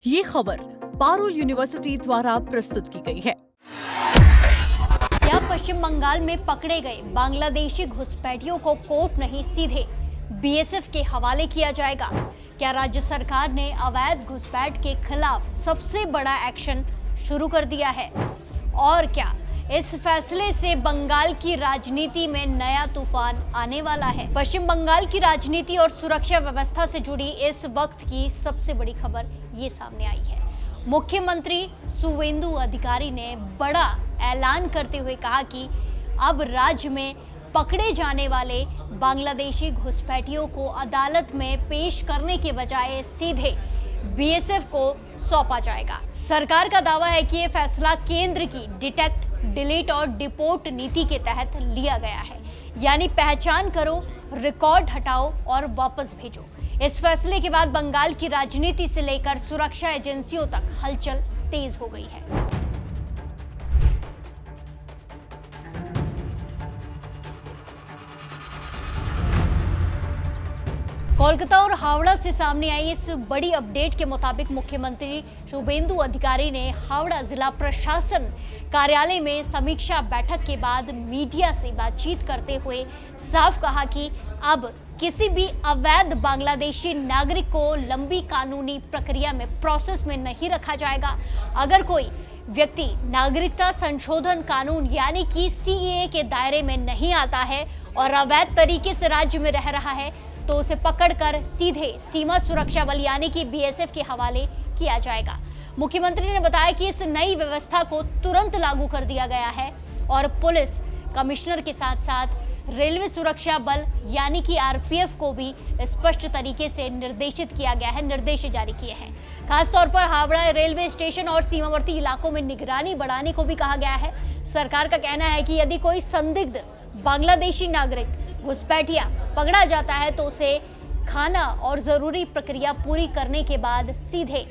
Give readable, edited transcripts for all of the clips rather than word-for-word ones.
ये खबर पारुल यूनिवर्सिटी द्वारा प्रस्तुत की गई है। क्या पश्चिम बंगाल में पकड़े गए बांग्लादेशी घुसपैठियों को कोर्ट नहीं सीधे बीएसएफ के हवाले किया जाएगा? क्या राज्य सरकार ने अवैध घुसपैठ के खिलाफ सबसे बड़ा एक्शन शुरू कर दिया है? और क्या इस फैसले से बंगाल की राजनीति में नया तूफान आने वाला है? पश्चिम बंगाल की राजनीति और सुरक्षा व्यवस्था से जुड़ी इस वक्त की सबसे बड़ी खबर ये सामने आई है। मुख्यमंत्री सुवेंदु अधिकारी ने बड़ा ऐलान करते हुए कहा कि अब राज्य में पकड़े जाने वाले बांग्लादेशी घुसपैठियों को अदालत में पेश करने के बजाय सीधे बीएसएफ को सौंपा जाएगा। सरकार का दावा है कि ये फैसला केंद्र की डिटेक्ट, डिलीट और डिपोर्ट नीति के तहत लिया गया है, यानी पहचान करो, रिकॉर्ड हटाओ और वापस भेजो। इस फैसले के बाद बंगाल की राजनीति से लेकर सुरक्षा एजेंसियों तक हलचल तेज हो गई है। कोलकाता और हावड़ा से सामने आई इस बड़ी अपडेट के मुताबिक मुख्यमंत्री शुभेंदु अधिकारी ने हावड़ा जिला प्रशासन कार्यालय में समीक्षा बैठक के बाद मीडिया से बातचीत करते हुए साफ कहा कि अब किसी भी अवैध बांग्लादेशी नागरिक को लंबी कानूनी प्रक्रिया में प्रोसेस में नहीं रखा जाएगा। अगर कोई व्यक्ति नागरिकता संशोधन कानून यानी कि सीएए के दायरे में नहीं आता है और अवैध तरीके से राज्य में रह रहा है तो उसे पकड़कर सीधे सीमा सुरक्षा बल यानी कि बीएसएफ के हवाले किया जाएगा। मुख्यमंत्री ने बताया कि इस नई व्यवस्था को तुरंत लागू कर दिया गया है और पुलिस कमिश्नर के साथ साथ रेलवे सुरक्षा बल यानी कि आरपीएफ को भी स्पष्ट तरीके से निर्देशित किया गया है, निर्देश जारी किए हैं। खासतौर पर हावड़ा रेलवे स्टेशन और सीमावर्ती इलाकों में निगरानी बढ़ाने को भी कहा गया है। सरकार का कहना है कि यदि कोई संदिग्ध बांग्लादेशी नागरिक घुसपैठिया पकड़ा जाता है तो उसे खाना और जरूरी प्रक्रिया पूरी करने के बाद सीधे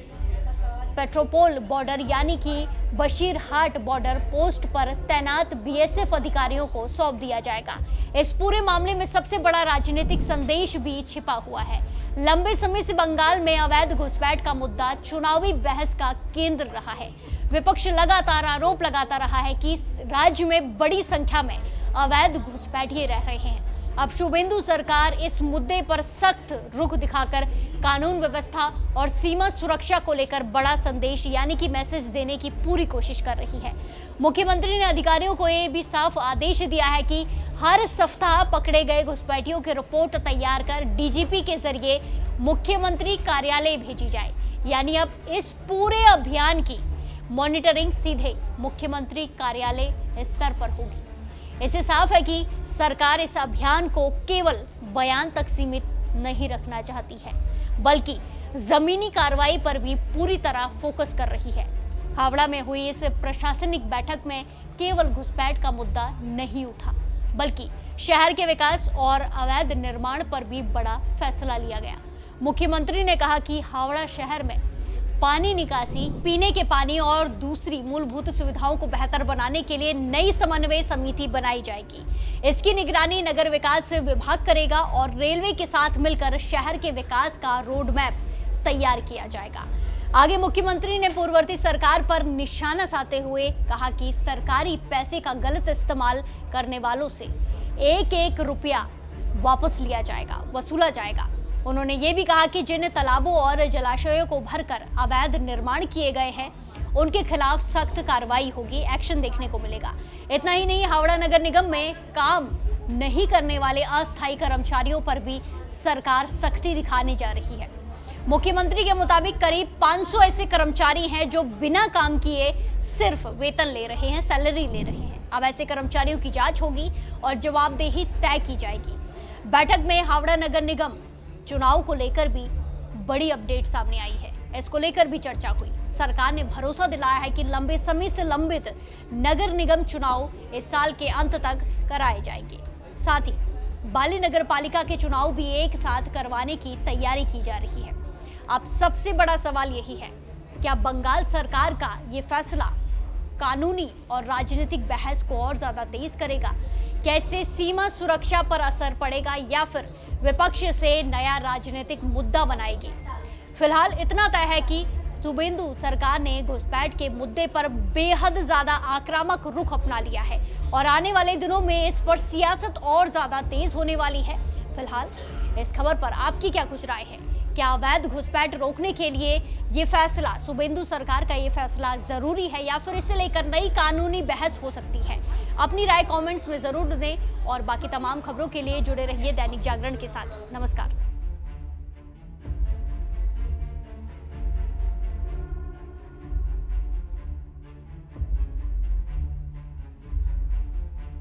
पेट्रोपोल बॉर्डर यानी कि बशीरहाट बॉर्डर पोस्ट पर तैनात बीएसएफ अधिकारियों को सौंप दिया जाएगा। इस पूरे मामले में सबसे बड़ा राजनीतिक संदेश भी छिपा हुआ है। लंबे समय से बंगाल में अवैध घुसपैठ का मुद्दा चुनावी बहस का केंद्र रहा है। विपक्ष लगातार आरोप लगाता रहा है कि राज्य में बड़ी संख्या में अवैध घुसपैठिए रह रहे हैं। अब शुभेंदु सरकार इस मुद्दे पर सख्त रुख दिखाकर कानून व्यवस्था और सीमा सुरक्षा को लेकर बड़ा संदेश यानी कि मैसेज देने की पूरी कोशिश कर रही है। मुख्यमंत्री ने अधिकारियों को ये भी साफ आदेश दिया है कि हर सप्ताह पकड़े गए घुसपैठियों की रिपोर्ट तैयार कर डीजीपी के जरिए मुख्यमंत्री कार्यालय भेजी जाए, यानी अब इस पूरे अभियान की मॉनिटरिंग सीधे मुख्यमंत्री कार्यालय स्तर पर होगी। इससे साफ है कि सरकार इस अभियान को केवल बयान तक सीमित नहीं रखना चाहती है, बल्कि जमीनी कार्रवाई पर भी पूरी तरह फोकस कर रही है। हावड़ा में हुई इस प्रशासनिक बैठक में केवल घुसपैठ का मुद्दा नहीं उठा, बल्कि शहर के विकास और अवैध निर्माण पर भी बड़ा फैसला लिया गया। मुख्यमंत्री ने कहा कि हावड़ा शहर में पानी निकासी, पीने के पानी और दूसरी मूलभूत सुविधाओं को बेहतर बनाने के लिए नई समन्वय समिति बनाई जाएगी। इसकी निगरानी नगर विकास विभाग करेगा और रेलवे के साथ मिलकर शहर के विकास का रोड मैप तैयार किया जाएगा। आगे मुख्यमंत्री ने पूर्ववर्ती सरकार पर निशाना साधते हुए कहा कि सरकारी पैसे का गलत इस्तेमाल करने वालों से एक एक रुपया वापस लिया जाएगा, वसूला जाएगा। उन्होंने ये भी कहा कि जिन तालाबों और जलाशयों को भरकर अवैध निर्माण किए गए हैं उनके खिलाफ सख्त कार्रवाई होगी, एक्शन देखने को मिलेगा। इतना ही नहीं, हावड़ा नगर निगम में काम नहीं करने वाले अस्थायी कर्मचारियों पर भी सरकार सख्ती दिखाने जा रही है। मुख्यमंत्री के मुताबिक करीब 500 ऐसे कर्मचारी हैं जो बिना काम किए सिर्फ वेतन ले रहे हैं, सैलरी ले रहे हैं। अब ऐसे कर्मचारियों की जांच होगी और जवाबदेही तय की जाएगी। बैठक में हावड़ा नगर निगम चुनाव को लेकर भी बड़ी अपडेट सामने आई है। इसको लेकर भी चर्चा हुई। सरकार ने भरोसा दिलाया है कि लंबे समय से लंबित नगर निगम चुनाव इस साल के अंत तक कराए जाएंगे। साथ ही बाली नगर पालिका के चुनाव भी एक साथ करवाने की तैयारी की जा रही है। अब सबसे बड़ा सवाल यही है, क्या बंगाल सरकार का ये फैसला कानूनी और राजनीतिक बहस को और ज्यादा तेज करेगा? कैसे सीमा सुरक्षा पर असर पड़ेगा या फिर विपक्ष से नया राजनीतिक मुद्दा बनाएगी? फिलहाल इतना तय है कि शुभेंदु सरकार ने घुसपैठ के मुद्दे पर बेहद ज्यादा आक्रामक रुख अपना लिया है और आने वाले दिनों में इस पर सियासत और ज्यादा तेज होने वाली है। फिलहाल इस खबर पर आपकी क्या कुछ राय है? क्या अवैध घुसपैठ रोकने के लिए ये फैसला, शुभेंदु सरकार का ये फैसला जरूरी है या फिर इसे लेकर नई कानूनी बहस हो सकती है? अपनी राय कमेंट्स में जरूर दें और बाकी तमाम खबरों के लिए जुड़े रहिए दैनिक जागरण के साथ। नमस्कार।